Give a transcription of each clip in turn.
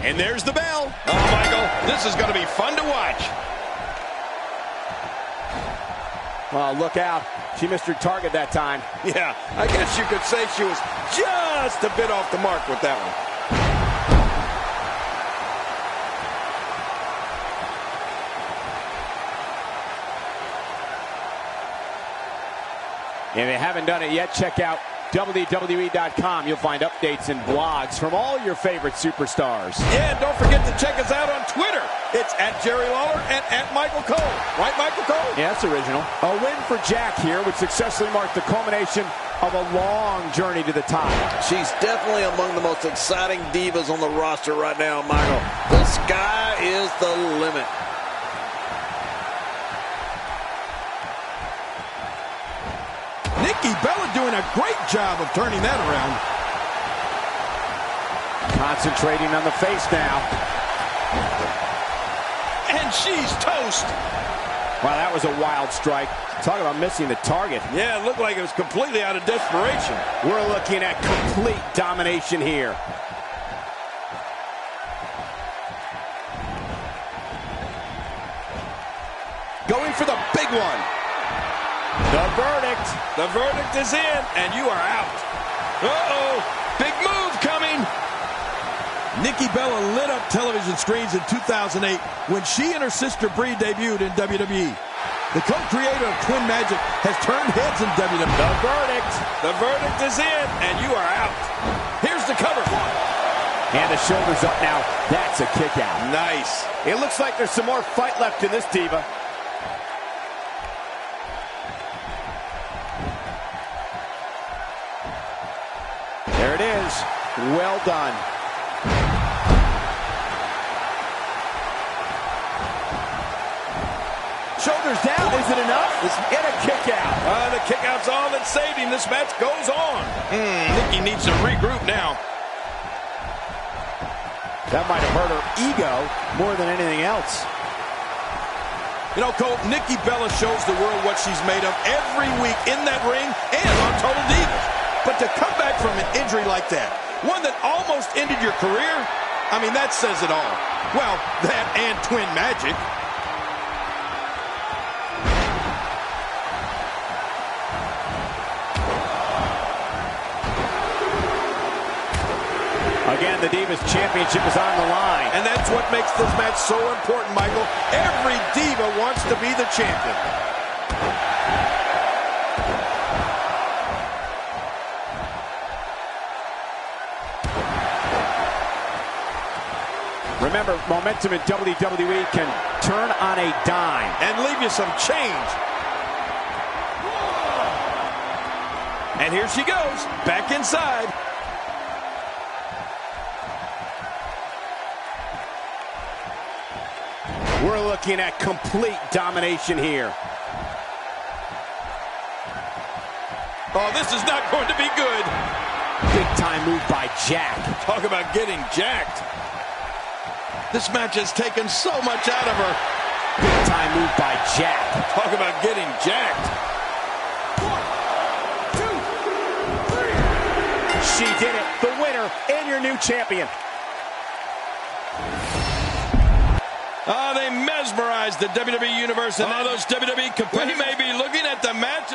And there's the bell. Oh, Michael, this is going to be fun to watch. Well, look out. She missed her target that time. Yeah, I guess you could say she was just a bit off the mark with that one. If you haven't done it yet, check out WWE.com. You'll find updates and blogs from all your favorite superstars. Yeah, and don't forget to check us out on Twitter. It's @JerryLawler and @Michael Cole. Right, Michael Cole? Yeah, that's original. A win for Jack here, which successfully marked the culmination of a long journey to the top. She's definitely among the most exciting divas on the roster right now, Michael. The sky is the limit. Nikki Bella doing a great job of turning that around. Concentrating on the face now. And she's toast. Wow, that was a wild strike. Talk about missing the target. Yeah, it looked like it was completely out of desperation. We're looking at complete domination here. Going for the big one. The verdict. The verdict is in, and you are out. Uh-oh, big move coming. Nikki Bella lit up television screens in 2008 when she and her sister Brie debuted in WWE. The co-creator of Twin Magic has turned heads in WWE. The verdict. The verdict is in, and you are out. Here's the cover. And the shoulders up now. That's a kick out. Nice. It looks like there's some more fight left in this diva. There it is. Well done. Shoulders down. Is it enough? And a kick out. The kick out's all that saved him. This match goes on. Nikki needs to regroup now. That might have hurt her ego more than anything else. You know, Cole, Nikki Bella shows the world what she's made of every week in that ring and on Total Divas. But to come back from an injury like that, one that almost ended your career, I mean, that says it all. Well, that and Twin Magic. Again, the Divas Championship is on the line. And that's what makes this match so important, Michael. Every diva wants to be the champion. Remember, momentum in WWE can turn on a dime. And leave you some change. And here she goes, back inside. We're looking at complete domination here. Oh, this is not going to be good. Big time move by Jack. Talk about getting jacked. This match has taken so much out of her. Big time move by Jack. Talk about getting jacked. 1, 2, 3. She did it. The winner and your new champion. They mesmerized the WWE Universe. And those WWE competitors. We may be looking at the match.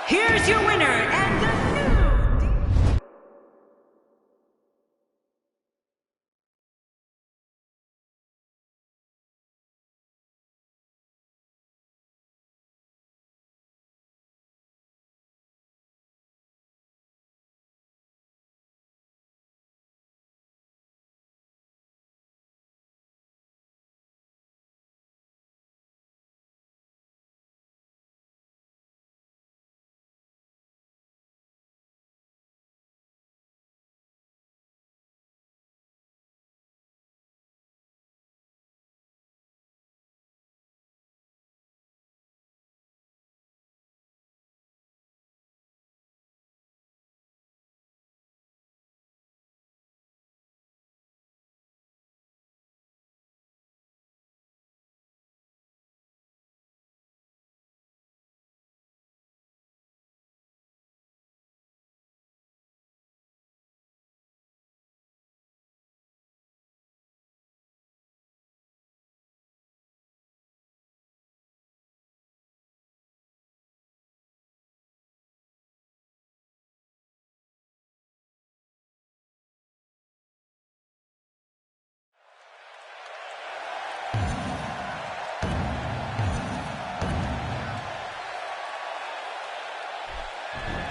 Here's your winner and the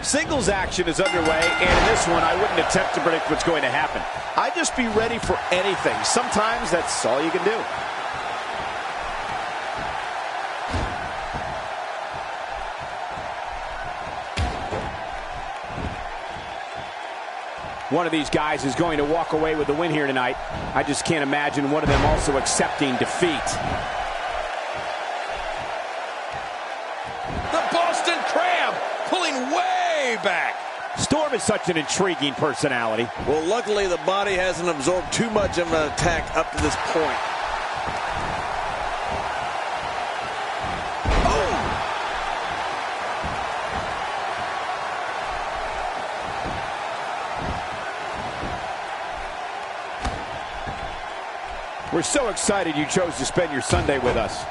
Singles action is underway, and in this one, I wouldn't attempt to predict what's going to happen. I'd just be ready for anything. Sometimes that's all you can do. One of these guys is going to walk away with the win here tonight. I just can't imagine one of them also accepting defeat. The Boston Crab pulling way back. Storm is such an intriguing personality. Well, luckily the body hasn't absorbed too much of an attack up to this point. We're so excited you chose to spend your Sunday with us.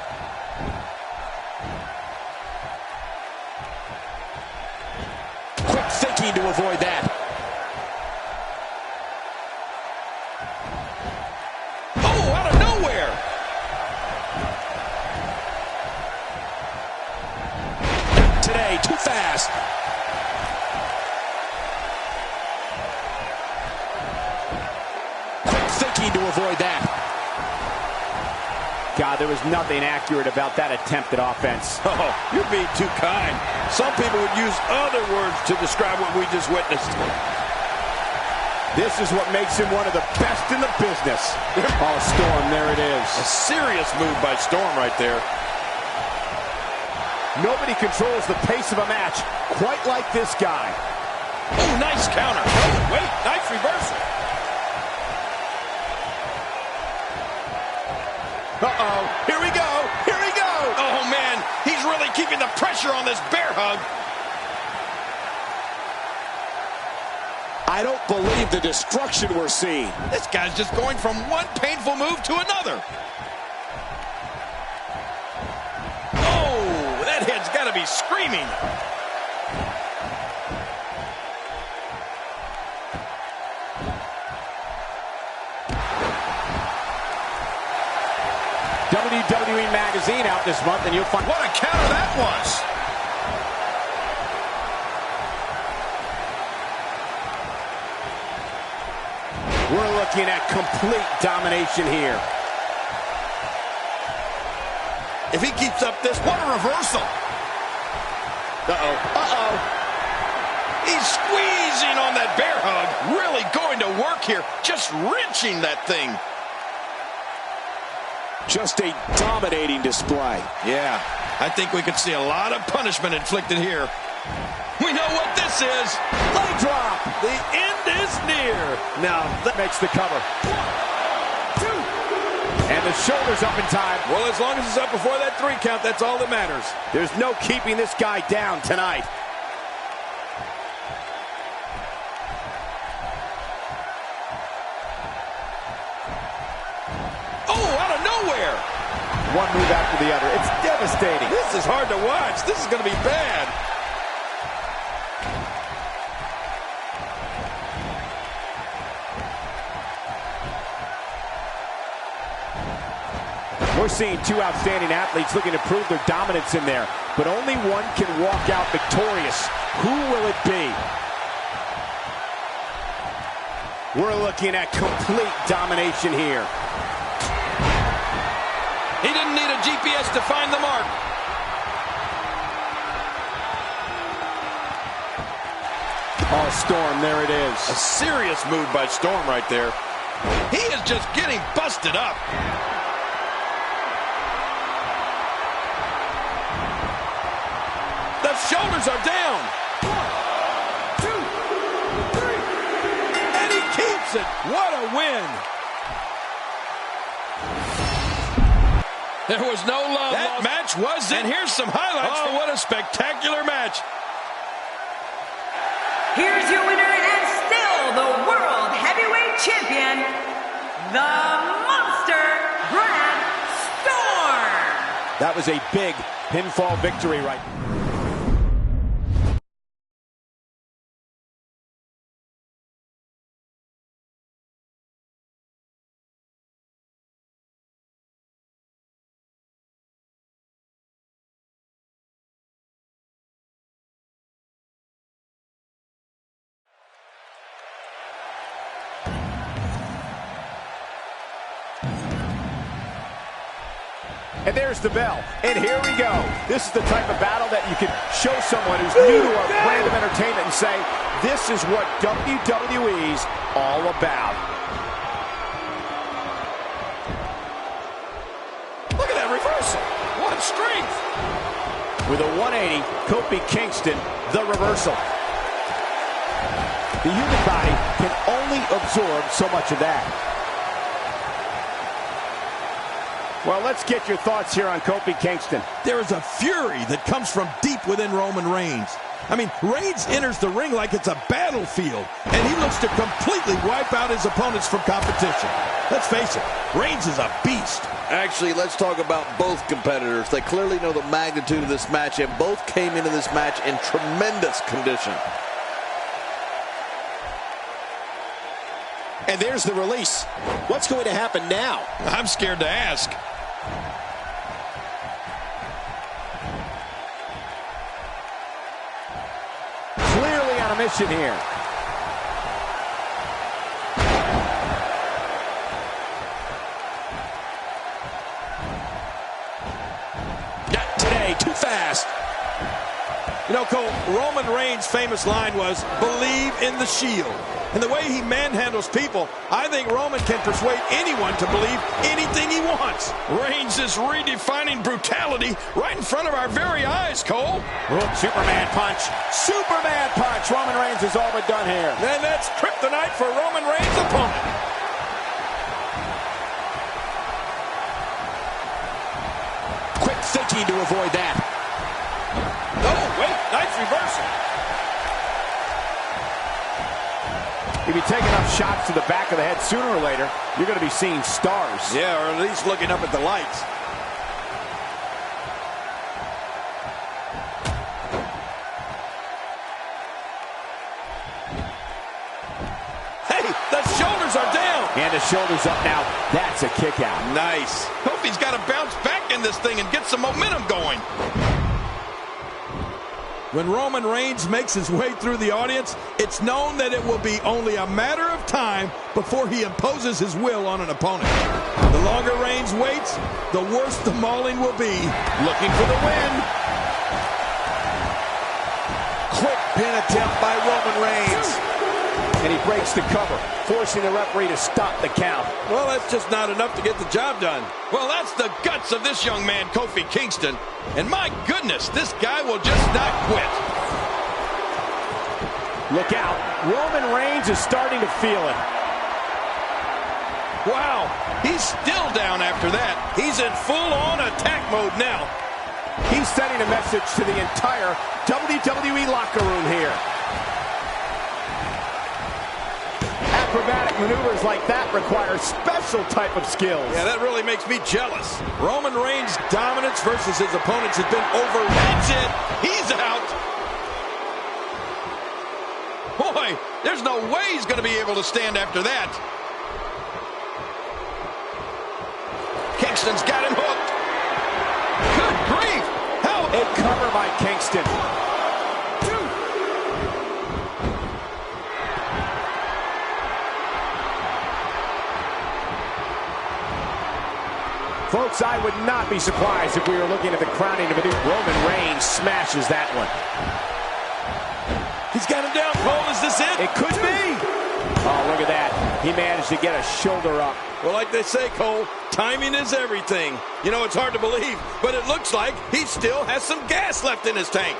Quick thinking to avoid that. Oh, out of nowhere. Not today, too fast. Quick thinking to avoid that. God, there was nothing accurate about that attempted offense. Oh, you're being too kind. Some people would use other words to describe what we just witnessed. This is what makes him one of the best in the business. Oh, Storm, there it is. A serious move by Storm right there. Nobody controls the pace of a match quite like this guy. Oh, nice counter. Oh, wait, nice reversal. Uh-oh, here we go, here we go! Oh, man, he's really keeping the pressure on this bear hug. I don't believe the destruction we're seeing. This guy's just going from one painful move to another. Oh, that head's got to be screaming. WWE Magazine out this month, and you'll find... What a counter that was! We're looking at complete domination here. If he keeps up this, what a reversal! Uh-oh, uh-oh. He's squeezing on that bear hug. Really going to work here. Just wrenching that thing. Just a dominating display. Yeah, I think we could see a lot of punishment inflicted here. We know what this is. Leg drop. The end is near. Now that makes the cover. 1, 2. And the shoulder's up in time. Well, as long as it's up before that 3 count, that's all that matters. There's no keeping this guy down tonight. One move after the other. It's devastating. This is hard to watch. This is going to be bad. We're seeing 2 outstanding athletes looking to prove their dominance in there, but only one can walk out victorious. Who will it be? We're looking at complete domination here. He didn't need a GPS to find the mark. Oh, Storm, there it is. A serious move by Storm right there. He is just getting busted up. The shoulders are down. 1, 2, 3. And he keeps it. What a win. There was no love. That match was it. And here's some highlights. Oh, what a spectacular match. Here's your winner and still the World Heavyweight Champion, the Monster Brad Storm. That was a big pinfall victory right now. And there's the bell. And here we go. This is the type of battle that you can show someone who's new to our brand of entertainment and say, this is what WWE's all about. Look at that reversal. What strength. With a 180, Kofi Kingston, the reversal. The human body can only absorb so much of that. Well, let's get your thoughts here on Kofi Kingston. There is a fury that comes from deep within Roman Reigns. I mean, Reigns enters the ring like it's a battlefield, and he looks to completely wipe out his opponents from competition. Let's face it, Reigns is a beast. Actually, let's talk about both competitors. They clearly know the magnitude of this match, and both came into this match in tremendous condition. And there's the release. What's going to happen now? I'm scared to ask. Clearly on a mission here. Not today, too fast. You know, Cole, Roman Reigns' famous line was, believe in the Shield. And the way he manhandles people, I think Roman can persuade anyone to believe anything he wants. Reigns is redefining brutality right in front of our very eyes, Cole. Superman punch. Superman punch. Roman Reigns is all but done here. And that's kryptonite for Roman Reigns' opponent. Quick thinking to avoid that. Oh, wait, nice reversal. If you take enough shots to the back of the head, sooner or later, you're going to be seeing stars. Yeah, or at least looking up at the lights. Hey, the shoulders are down. And the shoulders up now. That's a kick out. Nice. Kofi's got to bounce back in this thing and get some momentum going. When Roman Reigns makes his way through the audience, it's known that it will be only a matter of time before he imposes his will on an opponent. The longer Reigns waits, the worse the mauling will be. Looking for the win. Quick pin attempt by Roman Reigns. And he breaks the cover, forcing the referee to stop the count. Well, that's just not enough to get the job done. Well, that's the guts of this young man, Kofi Kingston. And my goodness, this guy will just not quit. Look out. Roman Reigns is starting to feel it. Wow, he's still down after that. He's in full-on attack mode now. He's sending a message to the entire WWE locker room here. Acrobatic maneuvers like that require special type of skills. Yeah, that really makes me jealous. Roman Reigns' dominance versus his opponents has been over. That's it. He's out. Boy, there's no way he's going to be able to stand after that. Kingston's got him hooked. Good grief. How? A cover by Kingston. Folks, I would not be surprised if we were looking at the crowning of a new Roman Reigns smashes that one. He's got him down, Cole. Is this it? It could be. Oh, look at that. He managed to get a shoulder up. Well, like they say, Cole, timing is everything. You know, it's hard to believe, but it looks like he still has some gas left in his tank.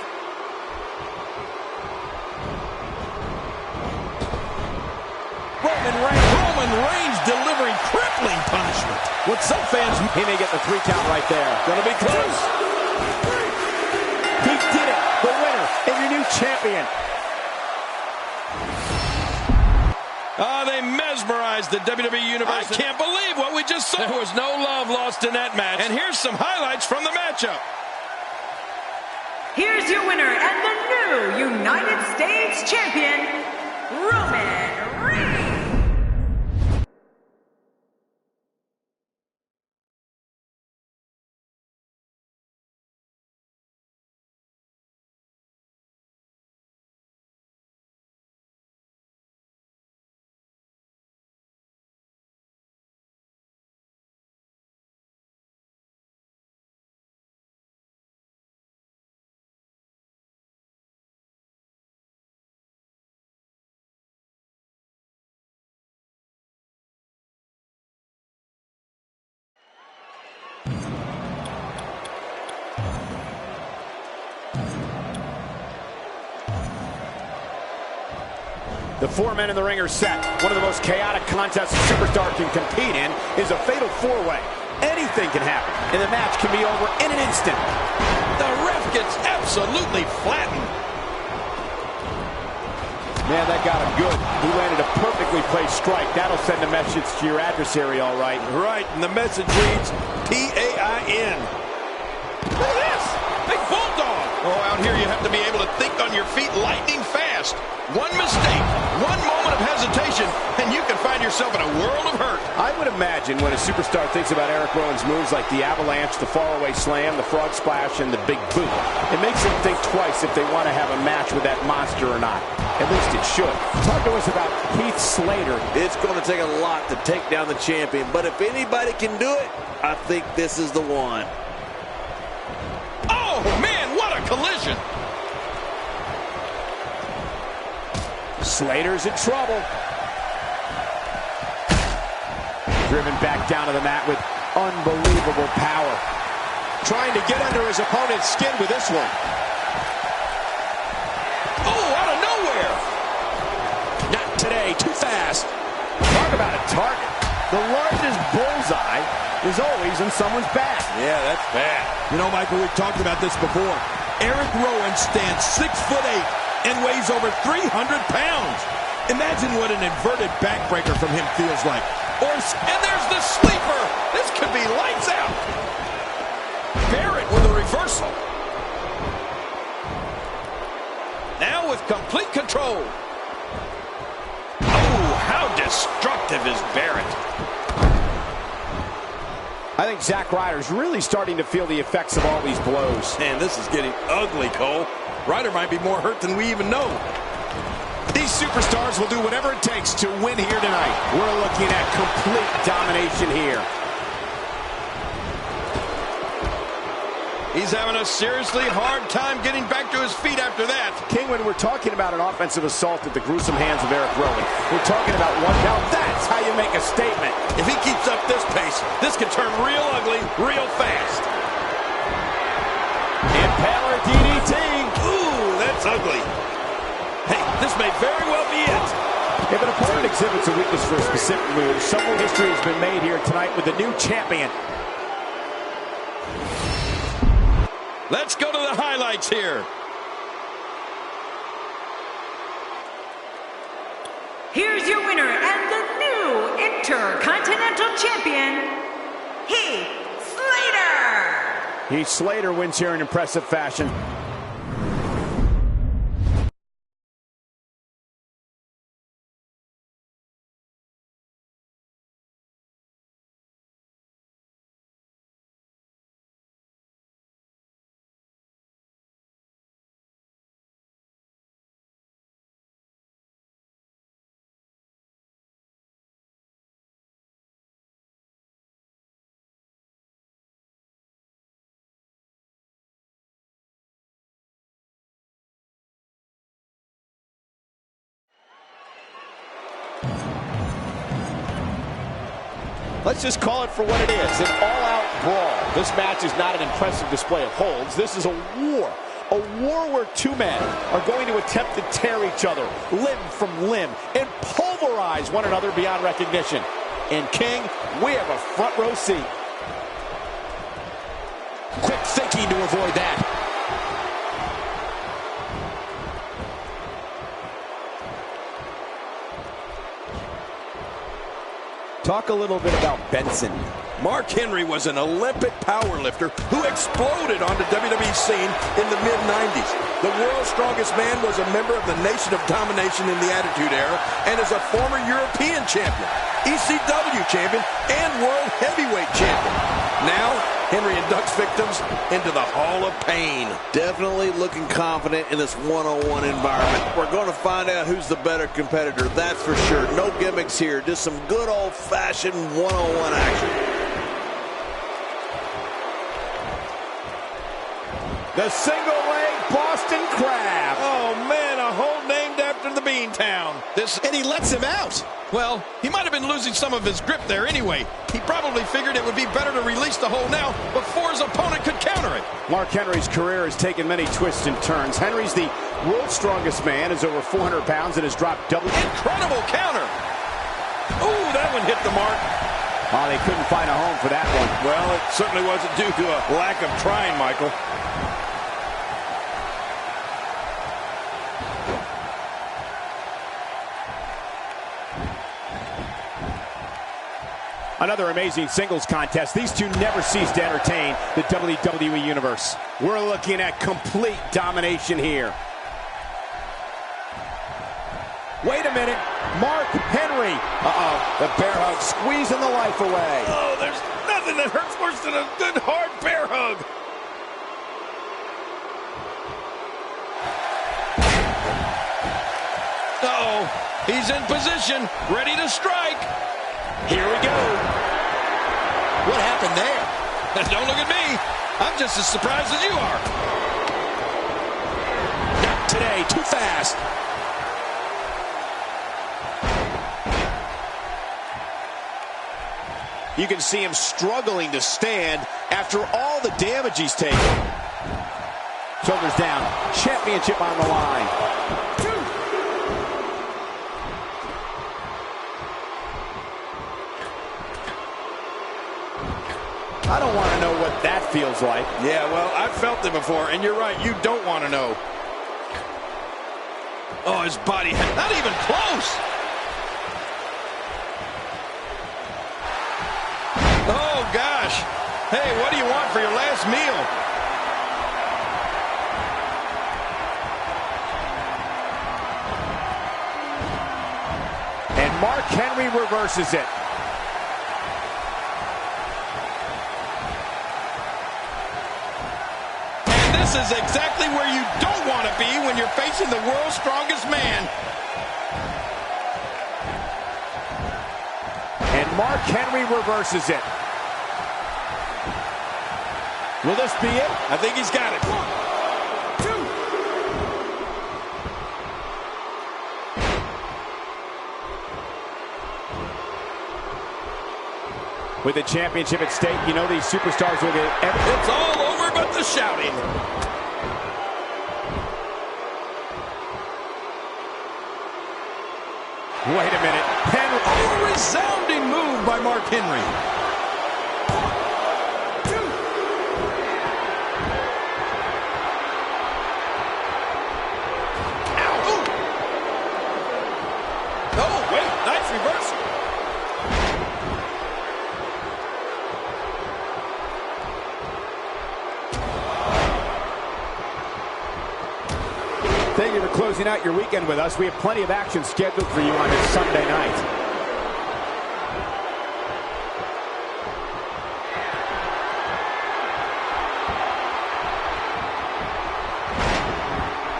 Roman Reigns delivering crippling punishment. With some fans, he may get the 3 count right there. Gonna be close. He did it. The winner and your new champion. They mesmerized the WWE Universe. I can't believe what we just saw. There was no love lost in that match. And here's some highlights from the matchup. Here's your winner and the new United States Champion, Roman Reigns. The 4 men in the ring are set. One of the most chaotic contests a superstar can compete in is a fatal 4-way. Anything can happen, and the match can be over in an instant. The ref gets absolutely flattened. Man, that got him good. He landed a perfectly placed strike. That'll send a message to your adversary, all right. Right, and the message reads P-A-I-N. Look at this! Big bulldog! Oh, out here you have to be able to think on your feet lightning fast. One mistake, one moment of hesitation, and you can find yourself in a world of hurt. I would imagine when a superstar thinks about Eric Rowan's moves like the avalanche, the faraway slam, the frog splash, and the big boot, it makes them think twice if they want to have a match with that monster or not. At least it should. Talk to us about Heath Slater. It's going to take a lot to take down the champion, but if anybody can do it, I think this is the one. Oh, man, what a collision! Slater's in trouble. Driven back down to the mat with unbelievable power. Trying to get under his opponent's skin with this one. Oh, out of nowhere! Not today, too fast. Talk about a target. The largest bullseye is always in someone's back. Yeah, that's bad. You know, Michael, we've talked about this before. Eric Rowan stands 6'8" and weighs over 300 pounds. Imagine what an inverted backbreaker from him feels like. And there's the sleeper. This could be lights out. Barrett with a reversal. Now with complete control. Oh, how destructive is Barrett. I think Zack Ryder's really starting to feel the effects of all these blows. Man, this is getting ugly, Cole. Ryder might be more hurt than we even know. These superstars will do whatever it takes to win here tonight. We're looking at complete domination here. He's having a seriously hard time getting back to his feet after that. King, when we're talking about an offensive assault at the gruesome hands of Eric Rowan, we're talking about one. Now that's how you make a statement. If he keeps up this pace, this could turn real ugly real fast. Impaler DDT. Ooh, that's ugly. Hey, this may very well be it. If an opponent exhibits a weakness for a specific move, some history has been made here tonight with the new champion. Let's go to the highlights here. Here's your winner and the new Intercontinental Champion, Heath Slater. Heath Slater wins here in impressive fashion. Let's just call it for what it is, an all-out brawl. This match is not an impressive display of holds. This is a war where two men are going to attempt to tear each other limb from limb and pulverize one another beyond recognition. And King, we have a front row seat. Quick thinking to avoid that. Talk a little bit about Benson. Mark Henry was an Olympic powerlifter who exploded on the WWE scene in the mid-90s. The world's strongest man was a member of the Nation of Domination in the Attitude Era and is a former European champion, ECW champion, and World Heavyweight champion. Now, Henry inducts victims into the Hall of Pain. Definitely looking confident in this one-on-one environment. We're going to find out who's the better competitor, that's for sure. No gimmicks here, just some good old-fashioned one-on-one action. The single-leg Boston Crab. Oh, man, a hole named after the Beantown. This this. And he lets him out. Well, he might have been losing some of his grip there anyway. He probably figured it would be better to release the hold now before his opponent could counter it. Mark Henry's career has taken many twists and turns. Henry's the world's strongest man, is over 400 pounds, and has dropped double. Incredible counter. Ooh, that one hit the mark. Oh, they couldn't find a home for that one. Well, it certainly wasn't due to a lack of trying, Michael. Another amazing singles contest. These two never cease to entertain the WWE Universe. We're looking at complete domination here. Wait a minute. Mark Henry. The bear hug squeezing the life away. Oh, there's nothing that hurts worse than a good hard bear hug. Uh-oh. He's in position, ready to strike. Here we go. What happened there? Don't look at me. I'm just as surprised as you are. Not today. Too fast. You can see him struggling to stand after all the damage he's taken. Shoulders down. Championship on the line. I don't want to know what that feels like. Yeah, well, I've felt it before, and you're right, you don't want to know. Oh, his body, not even close. Oh, gosh. Hey, what do you want for your last meal? And Mark Henry reverses it. This is exactly where you don't want to be when you're facing the world's strongest man. And Mark Henry reverses it. Will this be it? I think he's got it. 1, 2. With the championship at stake, you know these superstars will get everything. It's all over but the shouting. Wait a minute. Henry. Oh, a resounding move by Mark Henry. 2. Ow. Ooh. Oh, wait. Nice reversal. Thank you for closing out your weekend with us. We have plenty of action scheduled for you on this Sunday night.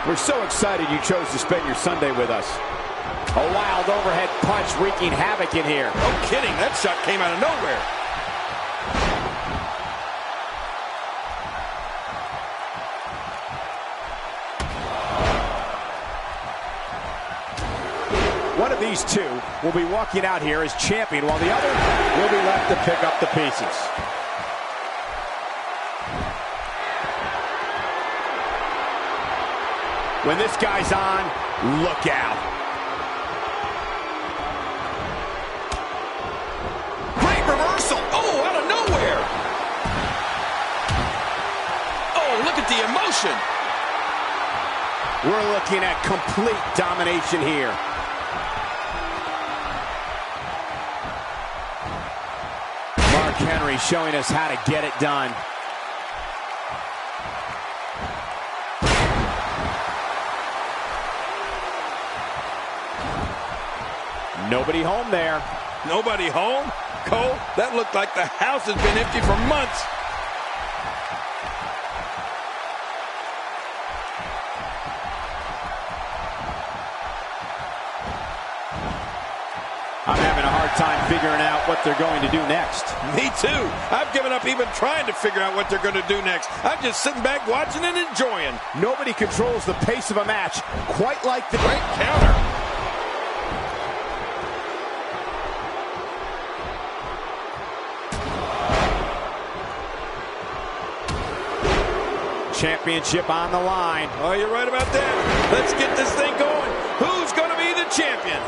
We're so excited you chose to spend your Sunday with us. A wild overhead punch wreaking havoc in here. No kidding, that shot came out of nowhere. One of these two will be walking out here as champion, while the other will be left to pick up the pieces. When this guy's on, look out. Great reversal. Oh, out of nowhere. Oh, look at the emotion. We're looking at complete domination here. Mark Henry showing us how to get it done. Nobody home there. Nobody home? Cole, that looked like the house has been empty for months. I'm having a hard time figuring out what they're going to do next. Me too. I've given up even trying to figure out what they're going to do next. I'm just sitting back watching and enjoying. Nobody controls the pace of a match quite like the great counter. championship on the line. Oh, you're right about that. Let's get this thing going. Who's going to be the champion?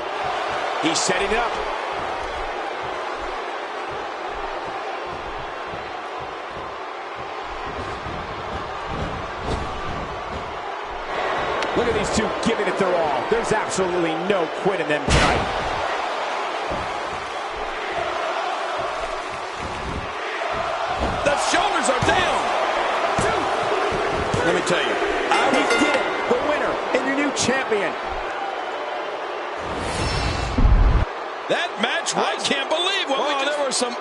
He's setting up. Look at these two giving it their all. There's absolutely no quit in them tonight. The shoulders are down. Let me tell you, He did it. The winner and your new champion. that match, I can't believe what we just... There were some